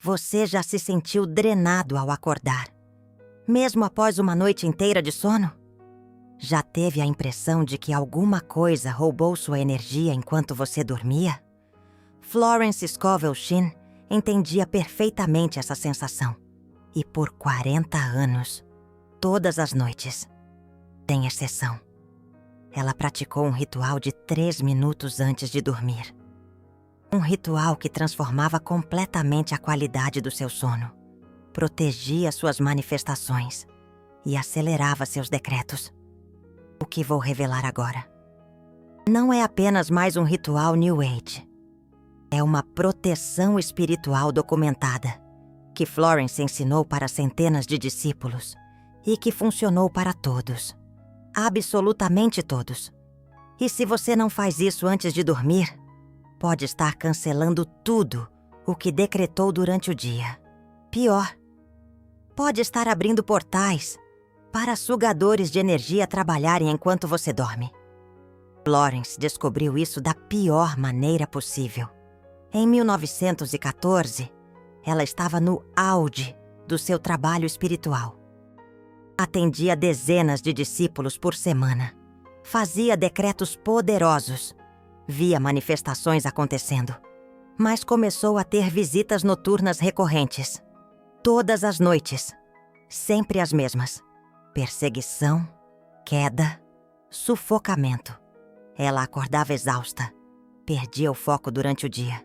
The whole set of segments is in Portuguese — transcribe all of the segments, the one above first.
Você já se sentiu drenado ao acordar, mesmo após uma noite inteira de sono? Já teve a impressão de que alguma coisa roubou sua energia enquanto você dormia? Florence Scovel Shinn entendia perfeitamente essa sensação. E por 40 anos, todas as noites, sem exceção, ela praticou um ritual de 3 minutos antes de dormir. Um ritual que transformava completamente a qualidade do seu sono, protegia suas manifestações e acelerava seus decretos. O que vou revelar agora não é apenas mais um ritual New Age. É uma proteção espiritual documentada, que Florence ensinou para centenas de discípulos e que funcionou para todos. Absolutamente todos. E se você não faz isso antes de dormir, pode estar cancelando tudo o que decretou durante o dia. Pior, pode estar abrindo portais para sugadores de energia trabalharem enquanto você dorme. Florence descobriu isso da pior maneira possível. Em 1914, ela estava no auge do seu trabalho espiritual. Atendia dezenas de discípulos por semana. Fazia decretos poderosos. Via manifestações acontecendo. Mas começou a ter visitas noturnas recorrentes. Todas as noites. Sempre as mesmas. Perseguição, queda, sufocamento. Ela acordava exausta. Perdia o foco durante o dia.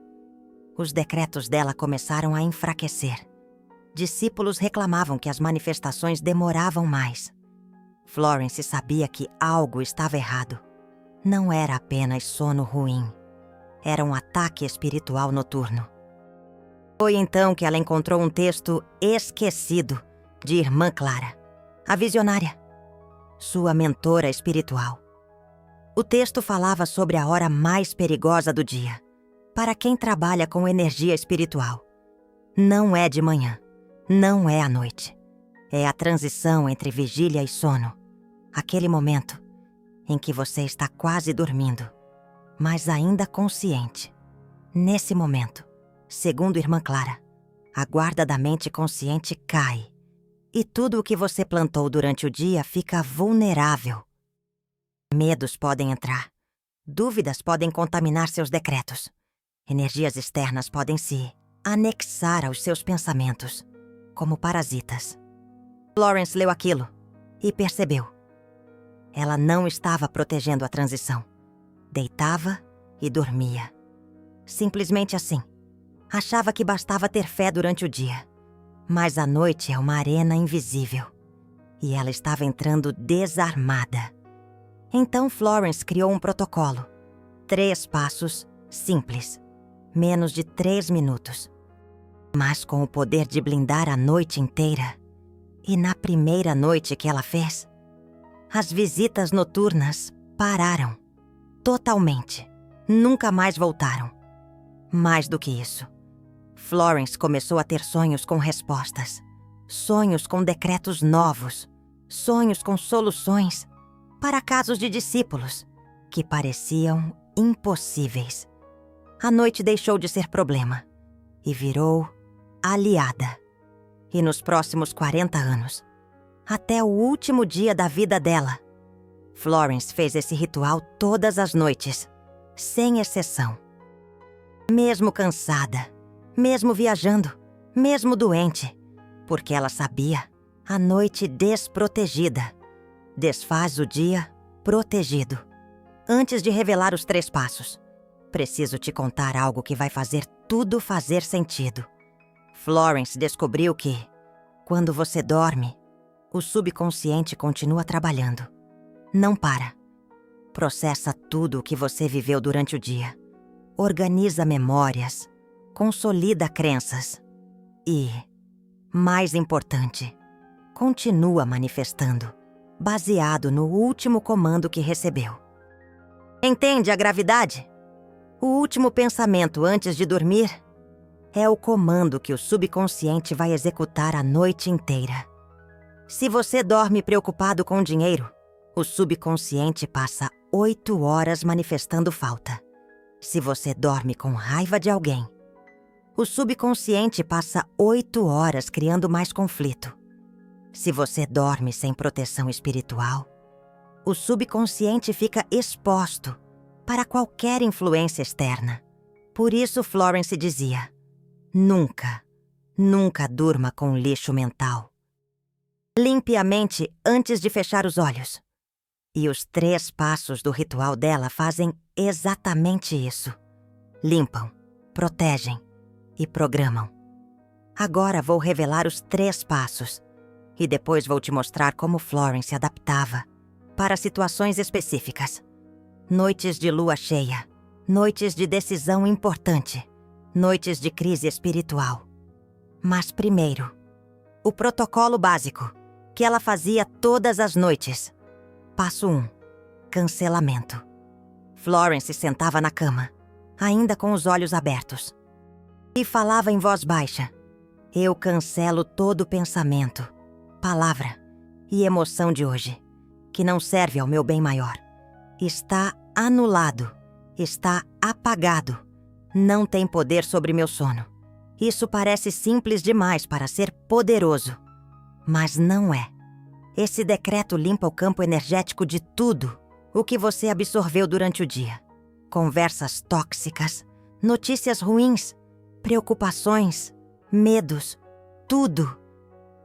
Os decretos dela começaram a enfraquecer. Discípulos reclamavam que as manifestações demoravam mais. Florence sabia que algo estava errado. Não era apenas sono ruim. Era um ataque espiritual noturno. Foi então que ela encontrou um texto esquecido de Irmã Clara, a visionária, sua mentora espiritual. O texto falava sobre a hora mais perigosa do dia, para quem trabalha com energia espiritual. Não é de manhã, não é à noite. É a transição entre vigília e sono. Aquele momento em que você está quase dormindo, mas ainda consciente. Nesse momento, segundo Irmã Clara, a guarda da mente consciente cai e tudo o que você plantou durante o dia fica vulnerável. Medos podem entrar, dúvidas podem contaminar seus decretos, energias externas podem se anexar aos seus pensamentos, como parasitas. Florence leu aquilo e percebeu. Ela não estava protegendo a transição. Deitava e dormia. Simplesmente assim. Achava que bastava ter fé durante o dia. Mas a noite é uma arena invisível. E ela estava entrando desarmada. Então Florence criou um protocolo. 3 passos simples. Menos de 3 minutos. Mas com o poder de blindar a noite inteira. E na primeira noite que ela fez, as visitas noturnas pararam. Totalmente. Nunca mais voltaram. Mais do que isso, Florence começou a ter sonhos com respostas. Sonhos com decretos novos. Sonhos com soluções para casos de discípulos que pareciam impossíveis. A noite deixou de ser problema e virou aliada. E nos próximos 40 anos, até o último dia da vida dela, Florence fez esse ritual todas as noites, sem exceção. Mesmo cansada, mesmo viajando, mesmo doente, porque ela sabia, a noite desprotegida desfaz o dia protegido. Antes de revelar os 3 passos, preciso te contar algo que vai fazer tudo fazer sentido. Florence descobriu que, quando você dorme, o subconsciente continua trabalhando. Não para. Processa tudo o que você viveu durante o dia. Organiza memórias. Consolida crenças. E, mais importante, continua manifestando, baseado no último comando que recebeu. Entende a gravidade? O último pensamento antes de dormir é o comando que o subconsciente vai executar a noite inteira. Se você dorme preocupado com dinheiro, o subconsciente passa 8 horas manifestando falta. Se você dorme com raiva de alguém, O subconsciente passa 8 horas criando mais conflito. Se você dorme sem proteção espiritual, o subconsciente fica exposto para qualquer influência externa. Por isso Florence dizia: nunca, nunca durma com lixo mental. Limpe a mente antes de fechar os olhos. E os 3 passos do ritual dela fazem exatamente isso. Limpam, protegem e programam. Agora vou revelar os 3 passos e depois vou te mostrar como Florence adaptava para situações específicas. Noites de lua cheia, noites de decisão importante, noites de crise espiritual. Mas primeiro, o protocolo básico, que ela fazia todas as noites. Passo 1. Cancelamento. Florence sentava na cama, ainda com os olhos abertos, e falava em voz baixa: eu cancelo todo pensamento, palavra e emoção de hoje, que não serve ao meu bem maior. Está anulado, está apagado, não tem poder sobre meu sono. Isso parece simples demais para ser poderoso, mas não é. Esse decreto limpa o campo energético de tudo o que você absorveu durante o dia. Conversas tóxicas, notícias ruins, preocupações, medos, tudo.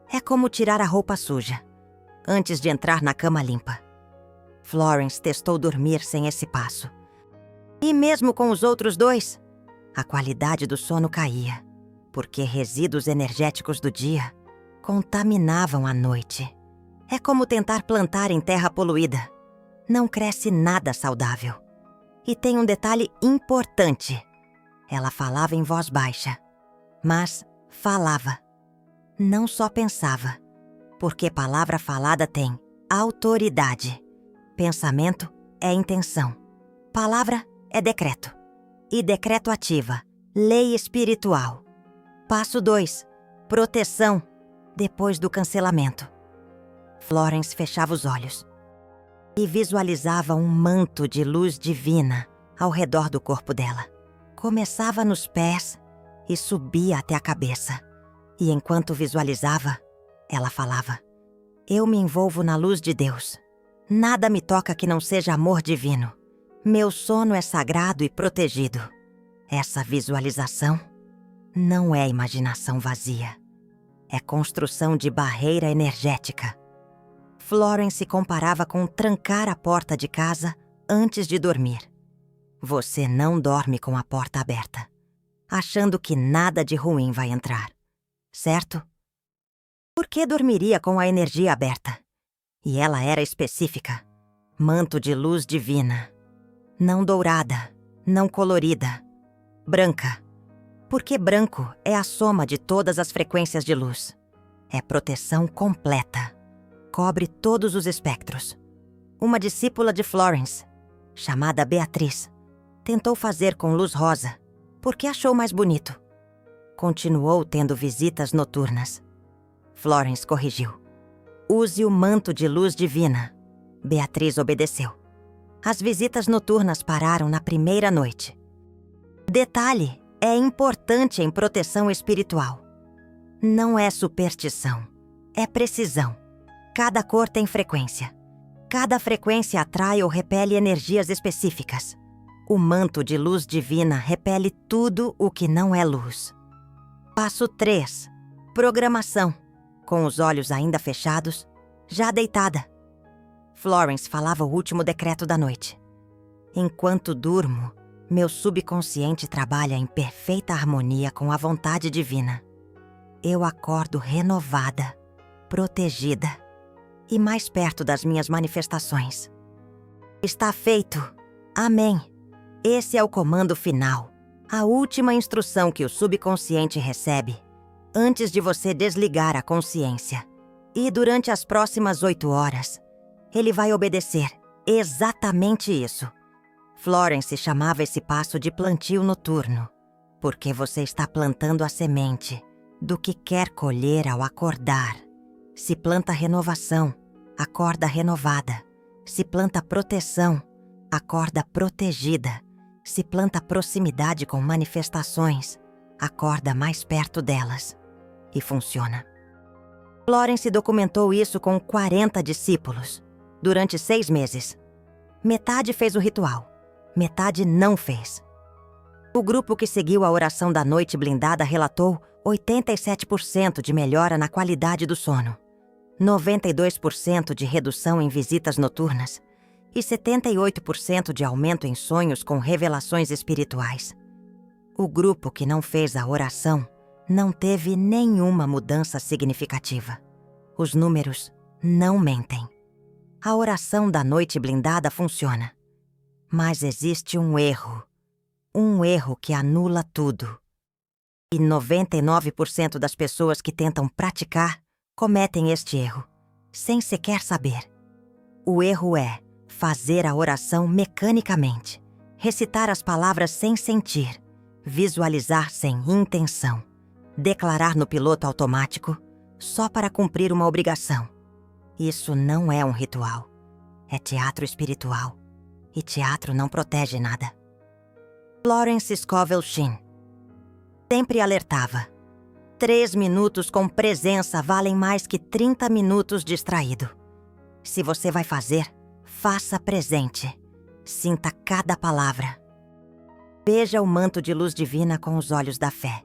É como tirar a roupa suja antes de entrar na cama limpa. Florence testou dormir sem esse passo. E mesmo com os outros 2, a qualidade do sono caía, porque resíduos energéticos do dia contaminavam a noite. É como tentar plantar em terra poluída. Não cresce nada saudável. E tem um detalhe importante. Ela falava em voz baixa, mas falava. Não só pensava, porque palavra falada tem autoridade. Pensamento é intenção. Palavra é decreto. E decreto ativa lei espiritual. Passo 2. Proteção depois do cancelamento. Florence fechava os olhos e visualizava um manto de luz divina ao redor do corpo dela. Começava nos pés e subia até a cabeça. E enquanto visualizava, ela falava: eu me envolvo na luz de Deus. Nada me toca que não seja amor divino. Meu sono é sagrado e protegido. Essa visualização não é imaginação vazia. É construção de barreira energética. Florence comparava com trancar a porta de casa antes de dormir. Você não dorme com a porta aberta, achando que nada de ruim vai entrar, certo? Por que dormiria com a energia aberta? E ela era específica. Manto de luz divina. Não dourada, não colorida. Branca. Porque branco é a soma de todas as frequências de luz. É proteção completa. Cobre todos os espectros. Uma discípula de Florence, chamada Beatriz, tentou fazer com luz rosa, porque achou mais bonito. Continuou tendo visitas noturnas. Florence corrigiu: use o manto de luz divina. Beatriz obedeceu. As visitas noturnas pararam na primeira noite. Detalhe: é importante em proteção espiritual. Não é superstição, é precisão. Cada cor tem frequência. Cada frequência atrai ou repele energias específicas. O manto de luz divina repele tudo o que não é luz. Passo 3. Programação. Com os olhos ainda fechados, já deitada. Florence falava o último decreto da noite. Enquanto durmo, meu subconsciente trabalha em perfeita harmonia com a vontade divina. Eu acordo renovada, protegida e mais perto das minhas manifestações. Está feito. Amém. Esse é o comando final, a última instrução que o subconsciente recebe antes de você desligar a consciência. E durante as próximas 8 horas, ele vai obedecer exatamente isso. Florence chamava esse passo de plantio noturno, porque você está plantando a semente do que quer colher ao acordar. Se planta renovação, acorda renovada. Se planta proteção, acorda protegida. Se planta proximidade com manifestações, acorda mais perto delas. E funciona. Florence documentou isso com 40 discípulos, durante 6 meses. Metade fez o ritual, metade não fez. O grupo que seguiu a oração da noite blindada relatou 87% de melhora na qualidade do sono, 92% de redução em visitas noturnas e 78% de aumento em sonhos com revelações espirituais. O grupo que não fez a oração não teve nenhuma mudança significativa. Os números não mentem. A oração da noite blindada funciona. Mas existe um erro que anula tudo. E 99% das pessoas que tentam praticar cometem este erro, sem sequer saber. O erro é fazer a oração mecanicamente, recitar as palavras sem sentir, visualizar sem intenção, declarar no piloto automático só para cumprir uma obrigação. Isso não é um ritual. É teatro espiritual. E teatro não protege nada. Florence Scovel Shinn sempre alertava: 3 minutos com presença valem mais que 30 minutos distraído. Se você vai fazer, faça presente. Sinta cada palavra. Veja o manto de luz divina com os olhos da fé,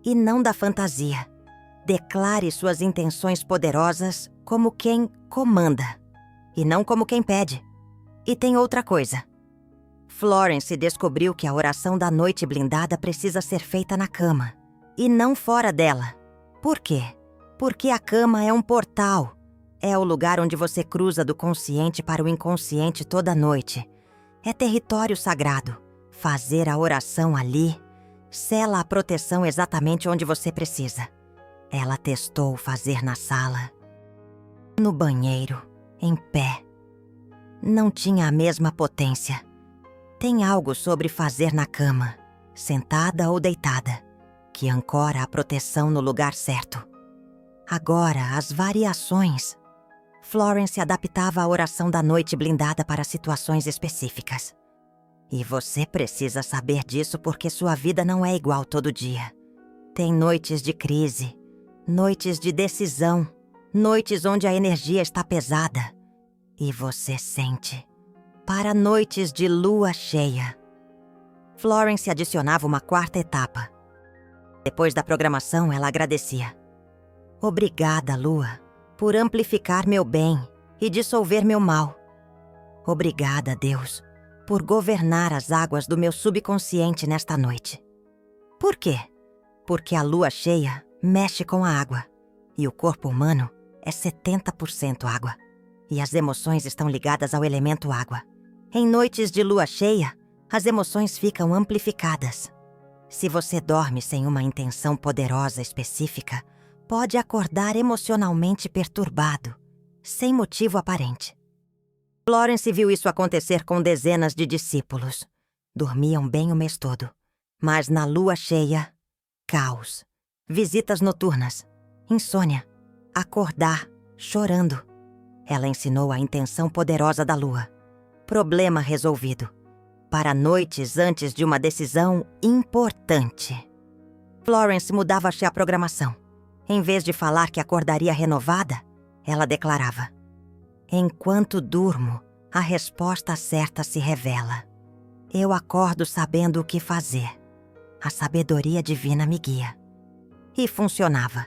e não da fantasia. Declare suas intenções poderosas como quem comanda, e não como quem pede. E tem outra coisa. Florence descobriu que a oração da noite blindada precisa ser feita na cama, e não fora dela. Por quê? Porque a cama é um portal. É o lugar onde você cruza do consciente para o inconsciente toda noite. É território sagrado. Fazer a oração ali sela a proteção exatamente onde você precisa. Ela testou fazer na sala, no banheiro, em pé. Não tinha a mesma potência. Tem algo sobre fazer na cama, sentada ou deitada, que ancora a proteção no lugar certo. Agora, as variações. Florence adaptava a oração da noite blindada para situações específicas. E você precisa saber disso porque sua vida não é igual todo dia. Tem noites de crise, noites de decisão, noites onde a energia está pesada. E você sente. Para noites de lua cheia. Florence adicionava uma 4ª etapa. Depois da programação, ela agradecia. Obrigada, lua, por amplificar meu bem e dissolver meu mal. Obrigada, Deus, por governar as águas do meu subconsciente nesta noite. Por quê? Porque a lua cheia mexe com a água, e o corpo humano é 70% água, e as emoções estão ligadas ao elemento água. Em noites de lua cheia, as emoções ficam amplificadas. Se você dorme sem uma intenção poderosa específica, pode acordar emocionalmente perturbado, sem motivo aparente. Florence viu isso acontecer com dezenas de discípulos. Dormiam bem o mês todo, mas na lua cheia, caos. Visitas noturnas, insônia, acordar, chorando. Ela ensinou a intenção poderosa da lua. Problema resolvido. Para noites antes de uma decisão importante. Florence mudava-se a programação. Em vez de falar que acordaria renovada, ela declarava: enquanto durmo, a resposta certa se revela. Eu acordo sabendo o que fazer. A sabedoria divina me guia. E funcionava.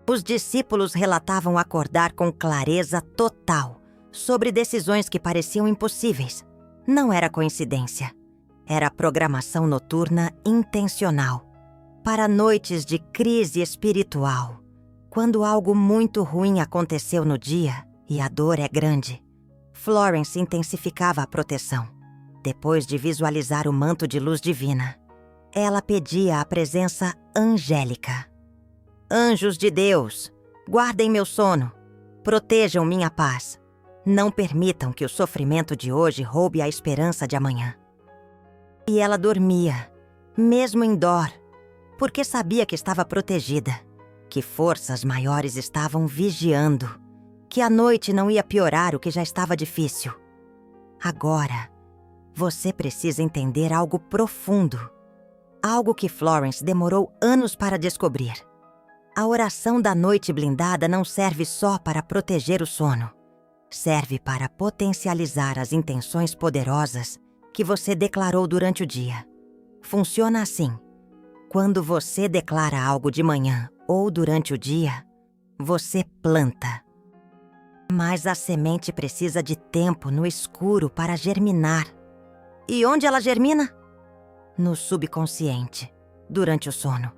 Os discípulos relatavam acordar com clareza total sobre decisões que pareciam impossíveis. Não era coincidência. Era programação noturna intencional. Para noites de crise espiritual, quando algo muito ruim aconteceu no dia e a dor é grande, Florence intensificava a proteção. Depois de visualizar o manto de luz divina, ela pedia a presença angélica. Anjos de Deus, guardem meu sono, protejam minha paz. Não permitam que o sofrimento de hoje roube a esperança de amanhã. E ela dormia, mesmo em dor, porque sabia que estava protegida, que forças maiores estavam vigiando, que a noite não ia piorar o que já estava difícil. Agora, você precisa entender algo profundo. Algo que Florence demorou anos para descobrir. A oração da noite blindada não serve só para proteger o sono. Serve para potencializar as intenções poderosas que você declarou durante o dia. Funciona assim. Quando você declara algo de manhã ou durante o dia, você planta. Mas a semente precisa de tempo no escuro para germinar. E onde ela germina? No subconsciente, durante o sono.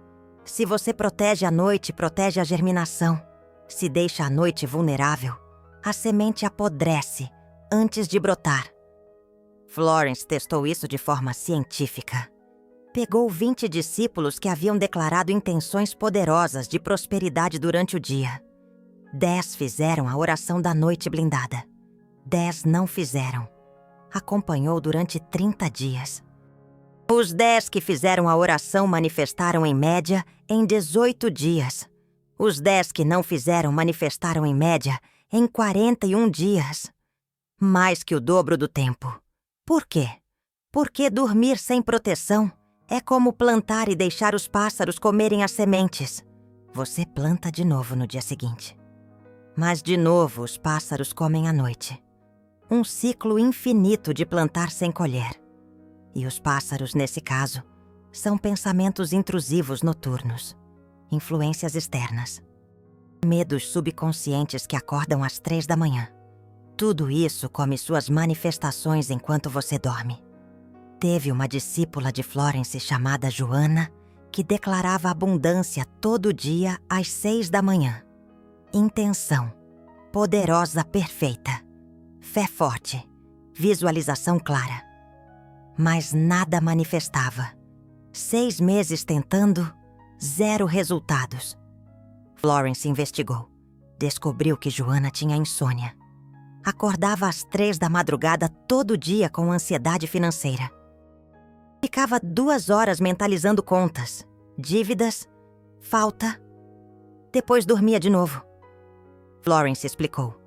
Se você protege a noite, protege a germinação. Se deixa a noite vulnerável, a semente apodrece antes de brotar. Florence testou isso de forma científica. Pegou 20 discípulos que haviam declarado intenções poderosas de prosperidade durante o dia. 10 fizeram a oração da noite blindada. 10 não fizeram. Acompanhou durante 30 dias. Os 10 que fizeram a oração manifestaram em média em 18 dias. Os 10 que não fizeram manifestaram em média em 41 dias. Mais que o dobro do tempo. Por quê? Porque dormir sem proteção é como plantar e deixar os pássaros comerem as sementes. Você planta de novo no dia seguinte. Mas de novo os pássaros comem à noite. Um ciclo infinito de plantar sem colher. E os pássaros, nesse caso, são pensamentos intrusivos noturnos, influências externas, medos subconscientes que acordam às 3 da manhã. Tudo isso come suas manifestações enquanto você dorme. Teve uma discípula de Florence chamada Joana que declarava abundância todo dia às 6 da manhã. Intenção, poderosa, perfeita, fé forte, visualização clara. Mas nada manifestava. 6 meses tentando, 0 resultados. Florence investigou. Descobriu que Joana tinha insônia. Acordava às 3 da madrugada todo dia com ansiedade financeira. Ficava 2 horas mentalizando contas, dívidas, falta. Depois dormia de novo. Florence explicou.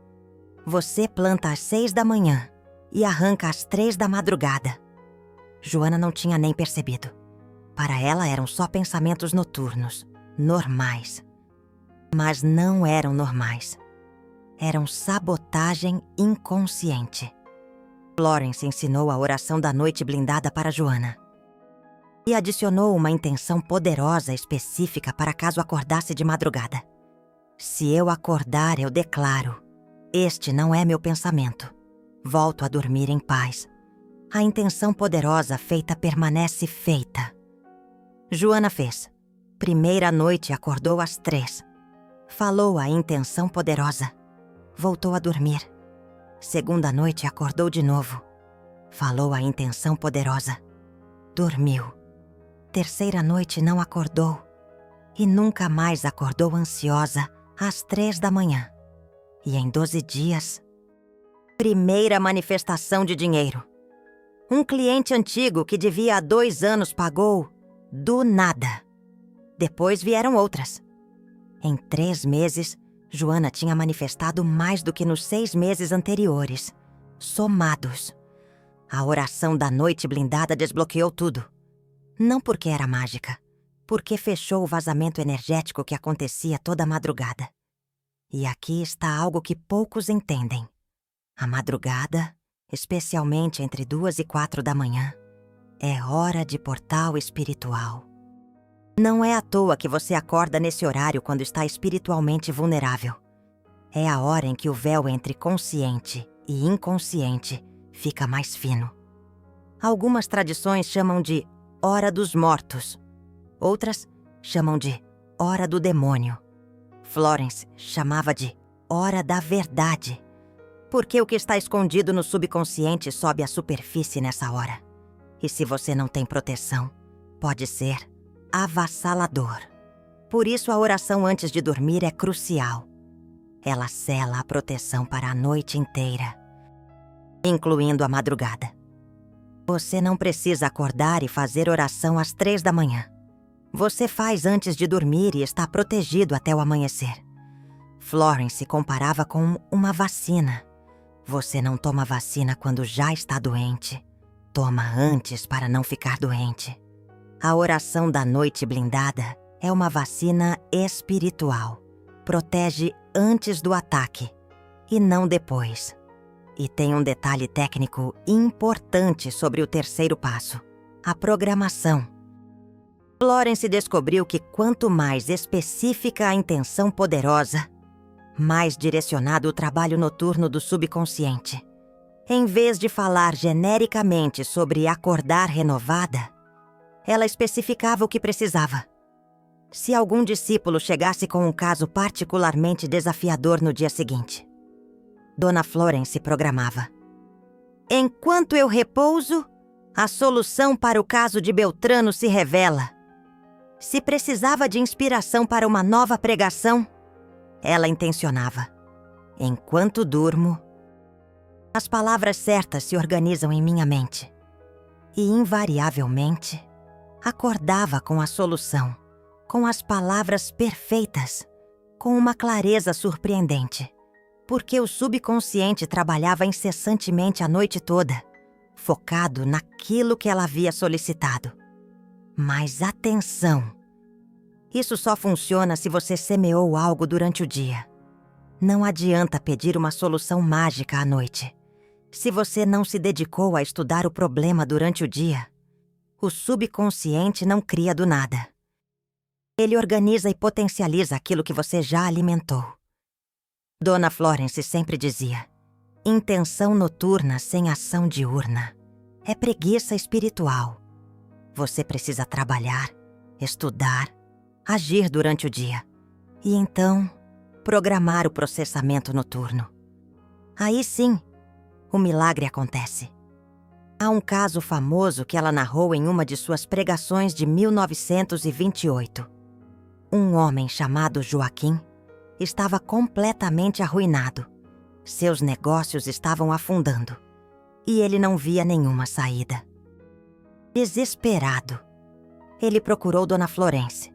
Você planta às 6 da manhã e arranca às 3 da madrugada. Joana não tinha nem percebido. Para ela eram só pensamentos noturnos, normais. Mas não eram normais. Eram sabotagem inconsciente. Florence ensinou a oração da noite blindada para Joana. E adicionou uma intenção poderosa específica para caso acordasse de madrugada. Se eu acordar, eu declaro: este não é meu pensamento. Volto a dormir em paz. A intenção poderosa feita permanece feita. Joana fez. Primeira noite acordou às 3. Falou a intenção poderosa. Voltou a dormir. Segunda noite acordou de novo. Falou a intenção poderosa. Dormiu. Terceira noite não acordou. E nunca mais acordou ansiosa às 3 da manhã. E em 12 dias... Primeira manifestação de dinheiro. Um cliente antigo que devia há 2 anos pagou do nada. Depois vieram outras. Em 3 meses, Joana tinha manifestado mais do que nos 6 meses anteriores, somados. A oração da noite blindada desbloqueou tudo. Não porque era mágica, porque fechou o vazamento energético que acontecia toda madrugada. E aqui está algo que poucos entendem. A madrugada, especialmente entre 2 e 4 da manhã, é hora de portal espiritual. Não é à toa que você acorda nesse horário quando está espiritualmente vulnerável. É a hora em que o véu entre consciente e inconsciente fica mais fino. Algumas tradições chamam de hora dos mortos. Outras chamam de hora do demônio. Florence chamava de hora da verdade, porque o que está escondido no subconsciente sobe à superfície nessa hora. E se você não tem proteção, pode ser avassalador. Por isso a oração antes de dormir é crucial. Ela sela a proteção para a noite inteira, incluindo a madrugada. Você não precisa acordar e fazer oração às 3 da manhã. Você faz antes de dormir e está protegido até o amanhecer. Florence comparava com uma vacina. Você não toma vacina quando já está doente. Toma antes para não ficar doente. A oração da noite blindada é uma vacina espiritual. Protege antes do ataque e não depois. E tem um detalhe técnico importante sobre o terceiro passo: a programação. Florence descobriu que quanto mais específica a intenção poderosa, mais direcionado o trabalho noturno do subconsciente. Em vez de falar genericamente sobre acordar renovada, ela especificava o que precisava. Se algum discípulo chegasse com um caso particularmente desafiador no dia seguinte, Dona Florence programava: enquanto eu repouso, a solução para o caso de Beltrano se revela. Se precisava de inspiração para uma nova pregação, ela intencionava: enquanto durmo, as palavras certas se organizam em minha mente. E, invariavelmente, acordava com a solução, com as palavras perfeitas, com uma clareza surpreendente, porque o subconsciente trabalhava incessantemente a noite toda, focado naquilo que ela havia solicitado. Mas atenção! Isso só funciona se você semeou algo durante o dia. Não adianta pedir uma solução mágica à noite. Se você não se dedicou a estudar o problema durante o dia, o subconsciente não cria do nada. Ele organiza e potencializa aquilo que você já alimentou. Dona Florence sempre dizia: intenção noturna sem ação diurna é preguiça espiritual. Você precisa trabalhar, estudar, agir durante o dia e então programar o processamento noturno. Aí sim, o milagre acontece. Há um caso famoso que ela narrou em uma de suas pregações de 1928. Um homem chamado Joaquim estava completamente arruinado. Seus negócios estavam afundando e ele não via nenhuma saída. Desesperado, ele procurou Dona Florence.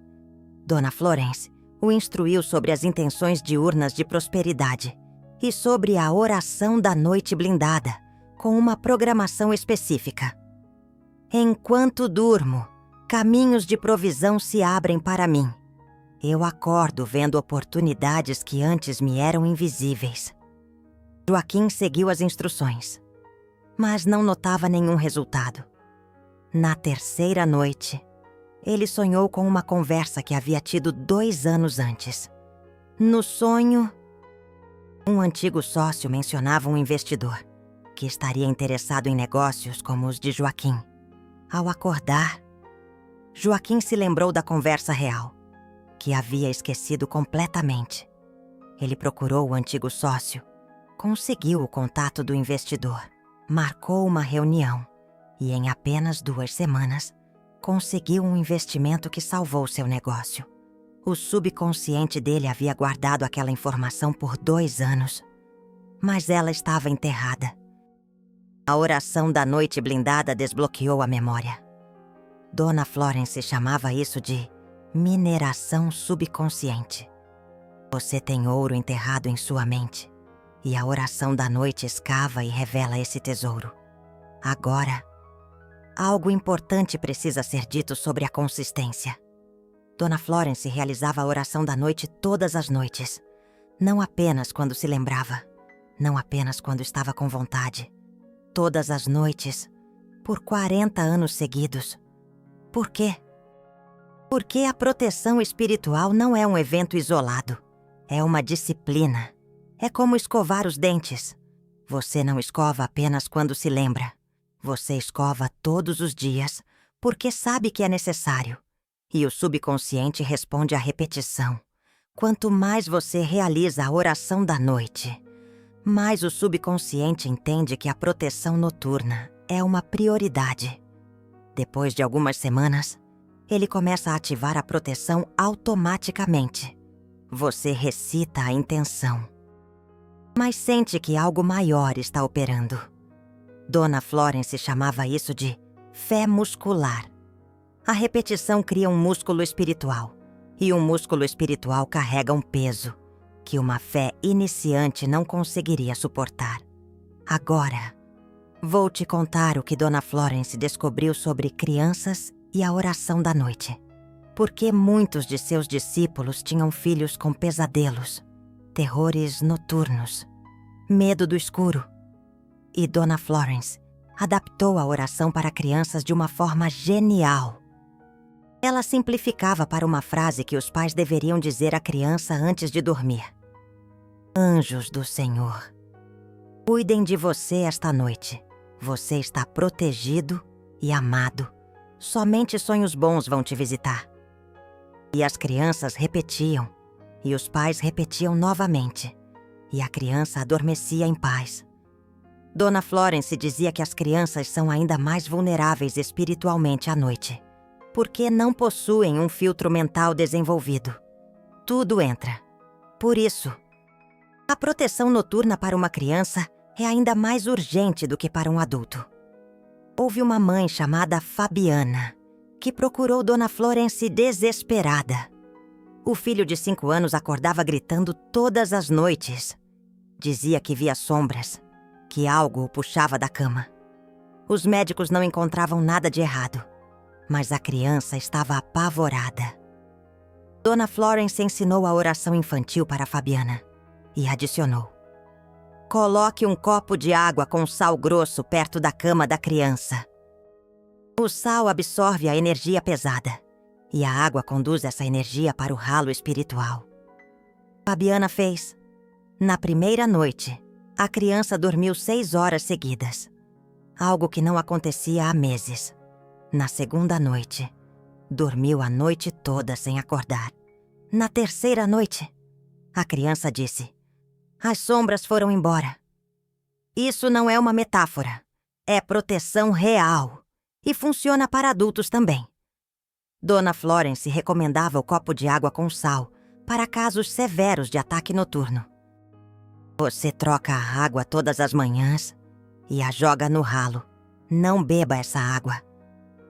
Dona Florence o instruiu sobre as intenções diurnas de prosperidade e sobre a oração da noite blindada, com uma programação específica. Enquanto durmo, caminhos de provisão se abrem para mim. Eu acordo vendo oportunidades que antes me eram invisíveis. Joaquim seguiu as instruções, mas não notava nenhum resultado. Na terceira noite, ele sonhou com uma conversa que havia tido 2 anos antes. No sonho, um antigo sócio mencionava um investidor que estaria interessado em negócios como os de Joaquim. Ao acordar, Joaquim se lembrou da conversa real, que havia esquecido completamente. Ele procurou o antigo sócio, conseguiu o contato do investidor, marcou uma reunião e, em apenas 2 semanas, conseguiu um investimento que salvou seu negócio. O subconsciente dele havia guardado aquela informação por 2 anos, mas ela estava enterrada. A oração da noite blindada desbloqueou a memória. Dona Florence chamava isso de mineração subconsciente. Você tem ouro enterrado em sua mente, e a oração da noite escava e revela esse tesouro. Agora, algo importante precisa ser dito sobre a consistência. Dona Florence realizava a oração da noite todas as noites, não apenas quando se lembrava, não apenas quando estava com vontade. Todas as noites, por 40 anos seguidos. Por quê? Porque a proteção espiritual não é um evento isolado, é uma disciplina. É como escovar os dentes. Você não escova apenas quando se lembra. Você escova todos os dias, porque sabe que é necessário. E o subconsciente responde à repetição. Quanto mais você realiza a oração da noite, mais o subconsciente entende que a proteção noturna é uma prioridade. Depois de algumas semanas, ele começa a ativar a proteção automaticamente. Você recita a intenção, mas sente que algo maior está operando. Dona Florence chamava isso de fé muscular. A repetição cria um músculo espiritual, e um músculo espiritual carrega um peso que uma fé iniciante não conseguiria suportar. Agora, vou te contar o que Dona Florence descobriu sobre crianças e a oração da noite. Porque muitos de seus discípulos tinham filhos com pesadelos, terrores noturnos, medo do escuro. E Dona Florence adaptou a oração para crianças de uma forma genial. Ela simplificava para uma frase que os pais deveriam dizer à criança antes de dormir. Anjos do Senhor, cuidem de você esta noite. Você está protegido e amado. Somente sonhos bons vão te visitar. E as crianças repetiam, e os pais repetiam novamente, e a criança adormecia em paz. Dona Florence dizia que as crianças são ainda mais vulneráveis espiritualmente à noite, porque não possuem um filtro mental desenvolvido. Tudo entra. Por isso, a proteção noturna para uma criança é ainda mais urgente do que para um adulto. Houve uma mãe chamada Fabiana, que procurou Dona Florence desesperada. O filho de 5 anos acordava gritando todas as noites. Dizia que via sombras, que algo o puxava da cama. Os médicos não encontravam nada de errado, mas a criança estava apavorada. Dona Florence ensinou a oração infantil para Fabiana e adicionou: coloque um copo de água com sal grosso perto da cama da criança. O sal absorve a energia pesada e a água conduz essa energia para o ralo espiritual. Fabiana fez. Na primeira noite, a criança dormiu 6 horas seguidas, algo que não acontecia há meses. Na segunda noite, dormiu a noite toda sem acordar. Na terceira noite, a criança disse: as sombras foram embora. Isso não é uma metáfora, é proteção real e funciona para adultos também. Dona Florence recomendava o copo de água com sal para casos severos de ataque noturno. Você troca a água todas as manhãs e a joga no ralo. Não beba essa água.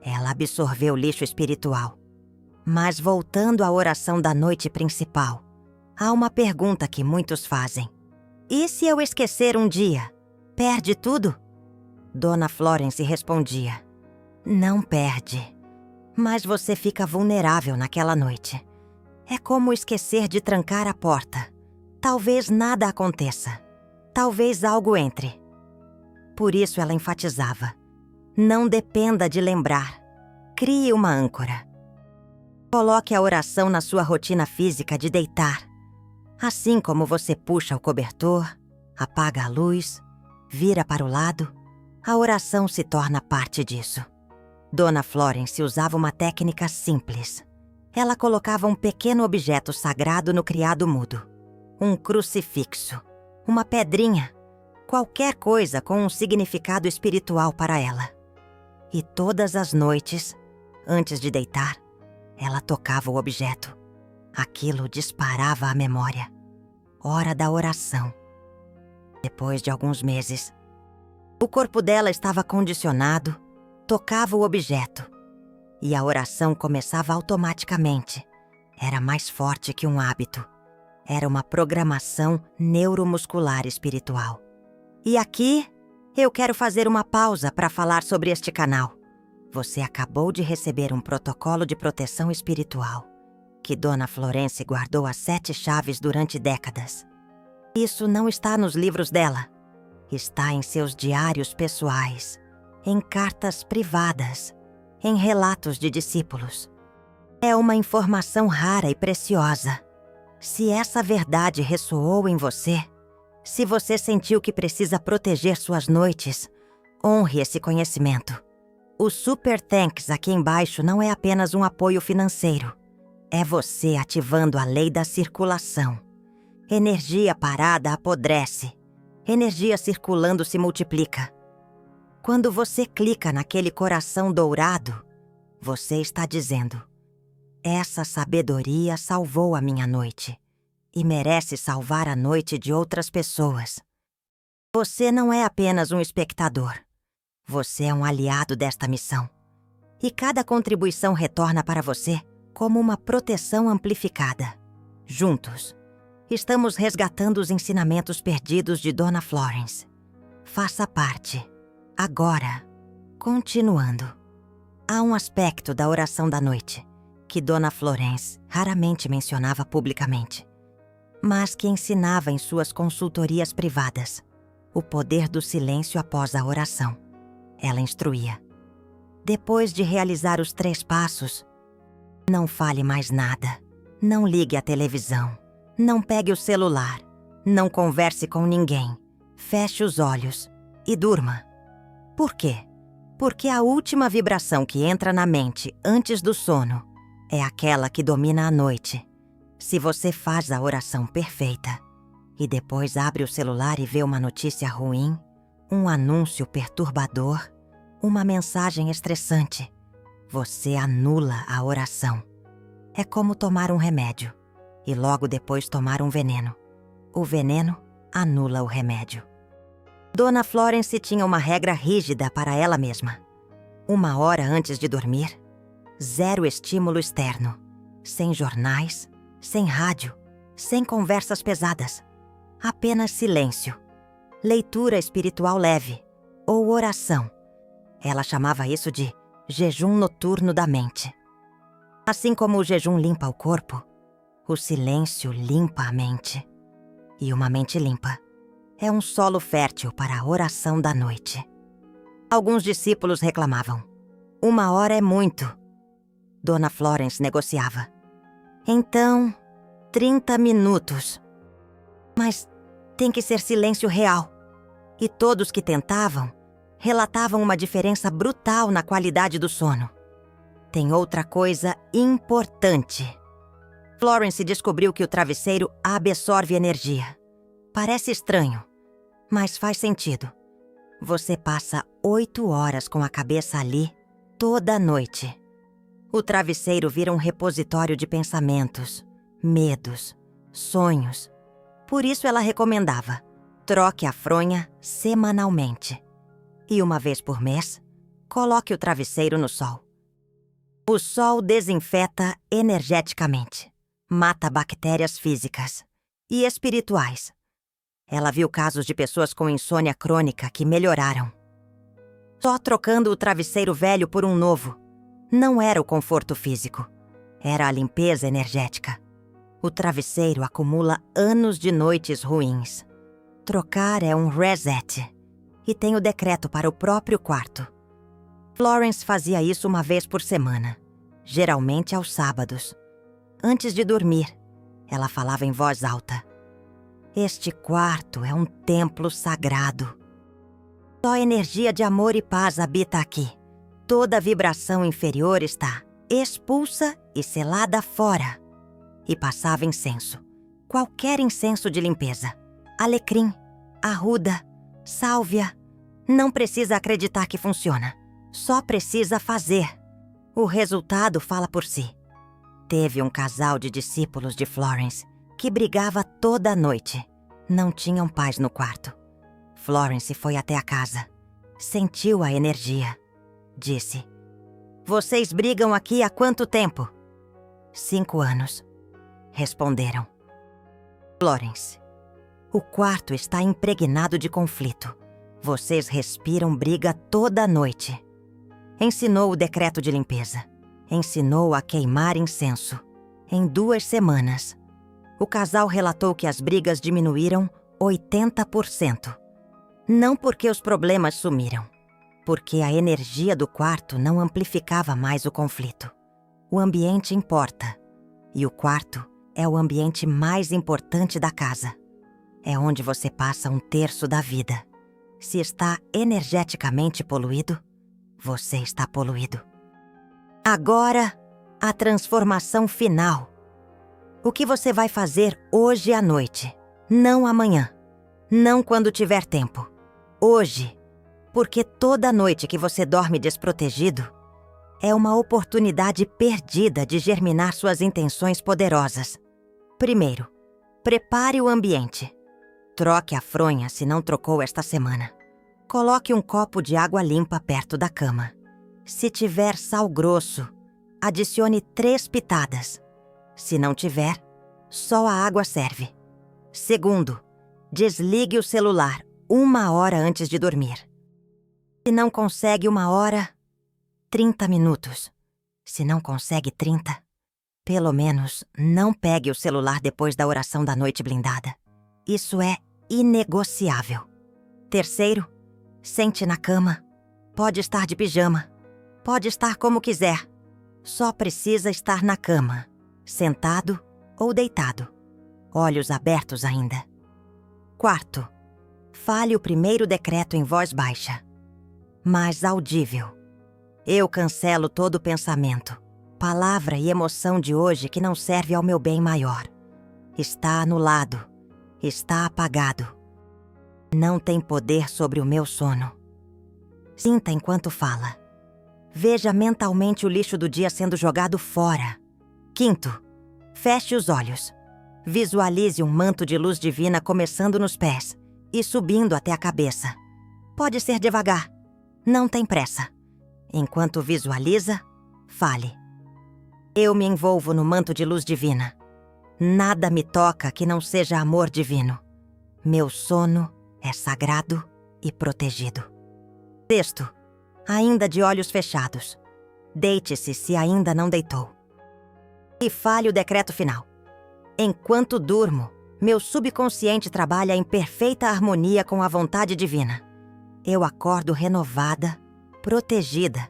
Ela absorveu lixo espiritual. Mas voltando à oração da noite principal, há uma pergunta que muitos fazem. E se eu esquecer um dia, perde tudo? Dona Florence respondia: não perde, mas você fica vulnerável naquela noite. É como esquecer de trancar a porta. Talvez nada aconteça. Talvez algo entre. Por isso ela enfatizava: não dependa de lembrar. Crie uma âncora. Coloque a oração na sua rotina física de deitar. Assim como você puxa o cobertor, apaga a luz, vira para o lado, a oração se torna parte disso. Dona Florence usava uma técnica simples. Ela colocava um pequeno objeto sagrado no criado mudo. Um crucifixo, uma pedrinha, qualquer coisa com um significado espiritual para ela. E todas as noites, antes de deitar, ela tocava o objeto. Aquilo disparava a memória. Hora da oração. Depois de alguns meses, o corpo dela estava condicionado, tocava o objeto e a oração começava automaticamente. Era mais forte que um hábito. Era uma programação neuromuscular espiritual. E aqui, eu quero fazer uma pausa para falar sobre este canal. Você acabou de receber um protocolo de proteção espiritual que Dona Florence guardou as 7 chaves durante décadas. Isso não está nos livros dela. Está em seus diários pessoais, em cartas privadas, em relatos de discípulos. É uma informação rara e preciosa. Se essa verdade ressoou em você, se você sentiu que precisa proteger suas noites, honre esse conhecimento. O Super Thanks aqui embaixo não é apenas um apoio financeiro. É você ativando a lei da circulação. Energia parada apodrece. Energia circulando se multiplica. Quando você clica naquele coração dourado, você está dizendo: essa sabedoria salvou a minha noite e merece salvar a noite de outras pessoas. Você não é apenas um espectador. Você é um aliado desta missão. E cada contribuição retorna para você como uma proteção amplificada. Juntos, estamos resgatando os ensinamentos perdidos de Dona Florence. Faça parte. Agora, continuando. Há um aspecto da oração da noite que Dona Florence raramente mencionava publicamente, mas que ensinava em suas consultorias privadas: o poder do silêncio após a oração. Ela instruía: depois de realizar os 3 passos, não fale mais nada, não ligue a televisão, não pegue o celular, não converse com ninguém, feche os olhos e durma. Por quê? Porque a última vibração que entra na mente antes do sono é aquela que domina a noite. Se você faz a oração perfeita e depois abre o celular e vê uma notícia ruim, um anúncio perturbador, uma mensagem estressante, você anula a oração. É como tomar um remédio e logo depois tomar um veneno. O veneno anula o remédio. Dona Florence tinha uma regra rígida para ela mesma. 1 hora antes de dormir, 0 estímulo externo, sem jornais, sem rádio, sem conversas pesadas. Apenas silêncio, leitura espiritual leve ou oração. Ela chamava isso de jejum noturno da mente. Assim como o jejum limpa o corpo, o silêncio limpa a mente. E uma mente limpa é um solo fértil para a oração da noite. Alguns discípulos reclamavam: 1 hora é muito. Dona Florence negociava: então, 30 minutos. Mas tem que ser silêncio real. E todos que tentavam relatavam uma diferença brutal na qualidade do sono. Tem outra coisa importante. Florence descobriu que o travesseiro absorve energia. Parece estranho, mas faz sentido. Você passa 8 horas com a cabeça ali toda noite. O travesseiro vira um repositório de pensamentos, medos, sonhos. Por isso ela recomendava: troque a fronha semanalmente. E 1 vez por mês, coloque o travesseiro no sol. O sol desinfeta energeticamente, mata bactérias físicas e espirituais. Ela viu casos de pessoas com insônia crônica que melhoraram. Só trocando o travesseiro velho por um novo. Não era o conforto físico, era a limpeza energética. O travesseiro acumula anos de noites ruins. Trocar é um reset. E tem o decreto para o próprio quarto. Florence fazia isso 1 vez por semana, geralmente aos sábados. Antes de dormir, ela falava em voz alta: este quarto é um templo sagrado. Só energia de amor e paz habita aqui. Toda vibração inferior está expulsa e selada fora. E passava incenso. Qualquer incenso de limpeza. Alecrim, arruda, sálvia. Não precisa acreditar que funciona. Só precisa fazer. O resultado fala por si. Teve um casal de discípulos de Florence que brigava toda noite. Não tinham paz no quarto. Florence foi até a casa. Sentiu a energia. Disse: vocês brigam aqui há quanto tempo? 5 anos. Responderam. Florence, o quarto está impregnado de conflito. Vocês respiram briga toda noite. Ensinou o decreto de limpeza. Ensinou a queimar incenso. Em 2 semanas, o casal relatou que as brigas diminuíram 80%. Não porque os problemas sumiram, porque a energia do quarto não amplificava mais o conflito. O ambiente importa, e o quarto é o ambiente mais importante da casa. É onde você passa 1/3 da vida. Se está energeticamente poluído, você está poluído. Agora, a transformação final. O que você vai fazer hoje à noite, não amanhã, não quando tiver tempo. Hoje, porque toda noite que você dorme desprotegido é uma oportunidade perdida de germinar suas intenções poderosas. Primeiro, prepare o ambiente. Troque a fronha se não trocou esta semana. Coloque um copo de água limpa perto da cama. Se tiver sal grosso, adicione 3 pitadas. Se não tiver, só a água serve. Segundo, desligue o celular 1 hora antes de dormir. Se não consegue 1 hora, 30 minutos. Se não consegue 30, pelo menos não pegue o celular depois da oração da noite blindada. Isso é inegociável. Terceiro, sente na cama. Pode estar de pijama. Pode estar como quiser. Só precisa estar na cama, sentado ou deitado. Olhos abertos ainda. Quarto, fale o primeiro decreto em voz baixa, mas audível. Eu cancelo todo pensamento, palavra e emoção de hoje que não serve ao meu bem maior. Está anulado. Está apagado. Não tem poder sobre o meu sono. Sinta enquanto fala. Veja mentalmente o lixo do dia sendo jogado fora. Quinto, feche os olhos. Visualize um manto de luz divina começando nos pés e subindo até a cabeça. Pode ser devagar. Não tem pressa. Enquanto visualiza, fale. Eu me envolvo no manto de luz divina. Nada me toca que não seja amor divino. Meu sono é sagrado e protegido. Sexto, ainda de olhos fechados. Deite-se se ainda não deitou. E fale o decreto final. Enquanto durmo, meu subconsciente trabalha em perfeita harmonia com a vontade divina. Eu acordo renovada, protegida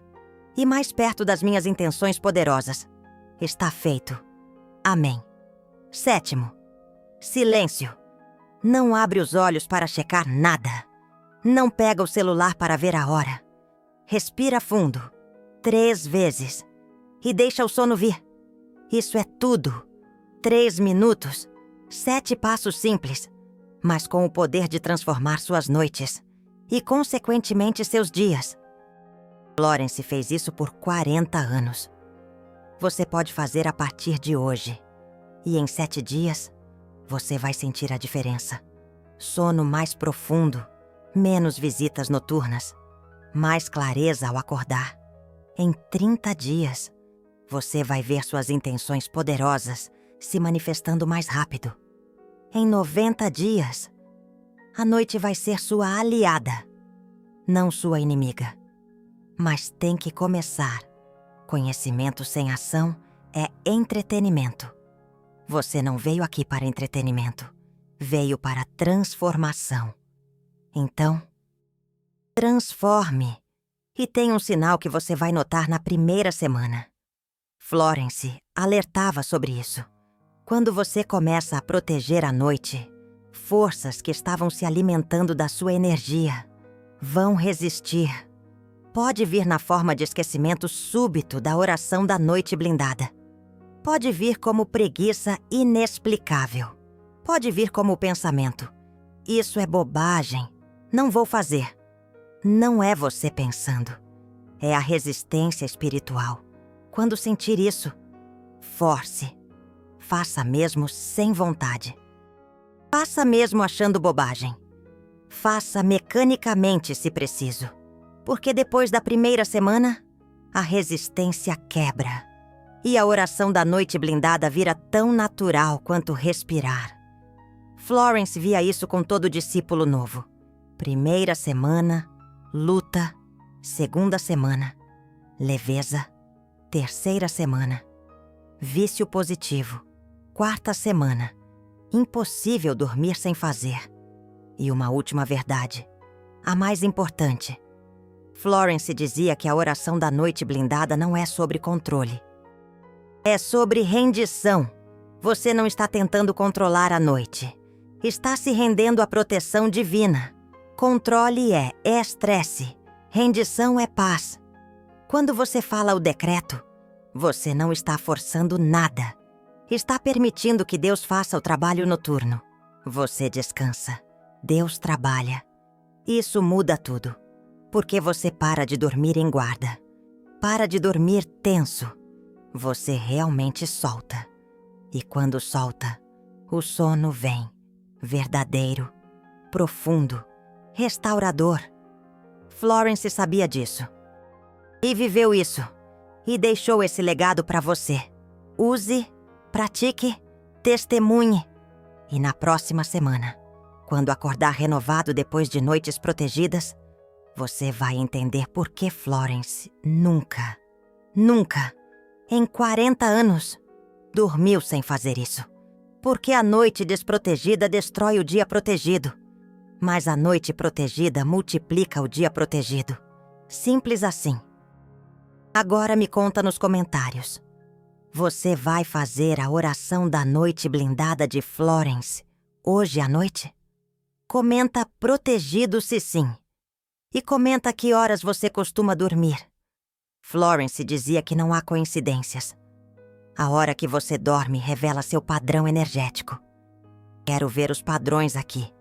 e mais perto das minhas intenções poderosas. Está feito. Amém. Sétimo, silêncio. Não abre os olhos para checar nada. Não pega o celular para ver a hora. Respira fundo, 3 vezes, e deixa o sono vir. Isso é tudo. 3 minutos, 7 passos simples, mas com o poder de transformar suas noites e, consequentemente, seus dias. Florence fez isso por 40 anos. Você pode fazer a partir de hoje. E em 7 dias, você vai sentir a diferença. Sono mais profundo, menos visitas noturnas, mais clareza ao acordar. Em 30 dias, você vai ver suas intenções poderosas se manifestando mais rápido. Em 90 dias, a noite vai ser sua aliada, não sua inimiga. Mas tem que começar. Conhecimento sem ação é entretenimento. Você não veio aqui para entretenimento. Veio para transformação. Então, transforme. E tem um sinal que você vai notar na primeira semana. Florence alertava sobre isso. Quando você começa a proteger a noite, forças que estavam se alimentando da sua energia vão resistir. Pode vir na forma de esquecimento súbito da oração da noite blindada. Pode vir como preguiça inexplicável. Pode vir como pensamento. Isso é bobagem. Não vou fazer. Não é você pensando. É a resistência espiritual. Quando sentir isso, force. Faça mesmo sem vontade. Faça mesmo achando bobagem. Faça mecanicamente se preciso. Porque depois da primeira semana, a resistência quebra. E a oração da noite blindada vira tão natural quanto respirar. Florence via isso com todo discípulo novo. Primeira semana, luta. Segunda semana, leveza. Terceira semana, vício positivo. Quarta semana, impossível dormir sem fazer. E uma última verdade, a mais importante. Florence dizia que a oração da noite blindada não é sobre controle. É sobre rendição. Você não está tentando controlar a noite. Está se rendendo à proteção divina. Controle é estresse. Rendição é paz. Quando você fala o decreto, você não está forçando nada. Está permitindo que Deus faça o trabalho noturno. Você descansa. Deus trabalha. Isso muda tudo. Porque você para de dormir em guarda. Para de dormir tenso. Você realmente solta. E quando solta, o sono vem. Verdadeiro, profundo, restaurador. Florence sabia disso. E viveu isso. E deixou esse legado para você. Use, pratique, testemunhe. E na próxima semana, quando acordar renovado depois de noites protegidas, Você vai entender por que Florence nunca, em 40 anos, dormiu sem fazer isso. Porque a noite desprotegida destrói o dia protegido. Mas a noite protegida multiplica o dia protegido. Simples assim. Agora me conta nos comentários. Você vai fazer a oração da noite blindada de Florence hoje à noite? Comenta protegido se sim. E comenta que horas você costuma dormir. Florence dizia que não há coincidências. A hora que você dorme revela seu padrão energético. Quero ver os padrões aqui.